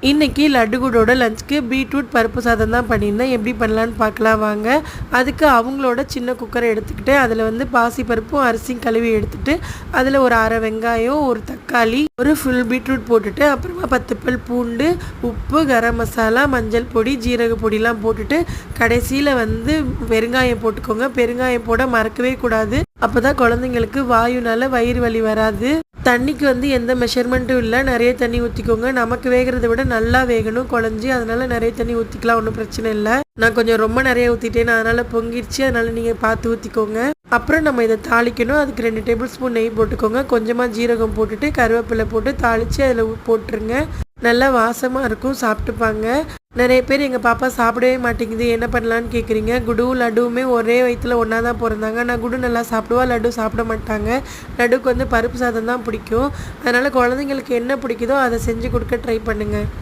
இன்றைக்கி லட்டு கூடோட லஞ்சுக்கு பீட்ரூட் பருப்பு சாதம் தான் பண்ணியிருந்தேன். எப்படி பண்ணலான்னு பார்க்கலாம் வாங்க. அதுக்கு அவங்களோட சின்ன குக்கரை எடுத்துக்கிட்டு அதில் வந்து பாசி பருப்பும் அரிசியும் கழுவி எடுத்துகிட்டு அதில் ஒரு அரை வெங்காயம், ஒரு தக்காளி, ஒரு ஃபுல் பீட்ரூட் போட்டுட்டு அப்புறமா 10 பல் பூண்டு, உப்பு, கரம் மசாலா, மஞ்சள் பொடி, ஜீரக பொடிலாம் போட்டுட்டு கடைசியில் வந்து பெருங்காயம் போட்டுக்கோங்க. பெருங்காயம் போட மறக்கவே கூடாது. அப்போ தான் குழந்தைங்களுக்கு வாயுனால வயிறு வலி வராது. தண்ணிக்கு வந்து எந்த மெஷர்மெண்ட்டும் இல்லை. நிறைய தண்ணி ஊற்றிக்கோங்க. நமக்கு வேகிறத விட நல்லா வேகணும் குழஞ்சி. அதனால் நிறைய தண்ணி ஊற்றிக்கலாம், ஒன்றும் பிரச்சனை இல்லை. நான் கொஞ்சம் ரொம்ப நிறைய ஊற்றிட்டேன், அதனால் பொங்கிடுச்சு. அதனால் நீங்கள் பார்த்து ஊற்றிக்கோங்க. அப்புறம் நம்ம இதை தாளிக்கணும். அதுக்கு 2 டேபிள் ஸ்பூன் நெய் போட்டுக்கோங்க. கொஞ்சமாக ஜீரகம் போட்டுட்டு கருவேப்பிலை போட்டு தாளித்து அதில் போட்டுருங்க. நல்லா வாசமாக இருக்கும், சாப்பிட்டுப்பாங்க. நிறைய பேர் எங்கள் பாப்பா சாப்பிடவே மாட்டேங்குது, என்ன பண்ணலான்னு கேட்குறீங்க. குடு லட்டுவுமே ஒரே வயிற்றுல ஒன்றா தான் பிறந்தாங்க. நான் குடு நல்லா சாப்பிடுவா, லட்டு சாப்பிட மாட்டாங்க. லட்டுக்கு வந்து பருப்பு சாதம் தான் பிடிக்கும். அதனால் குழந்தைங்களுக்கு என்ன பிடிக்குதோ அதை செஞ்சு கொடுக்க ட்ரை பண்ணுங்கள்.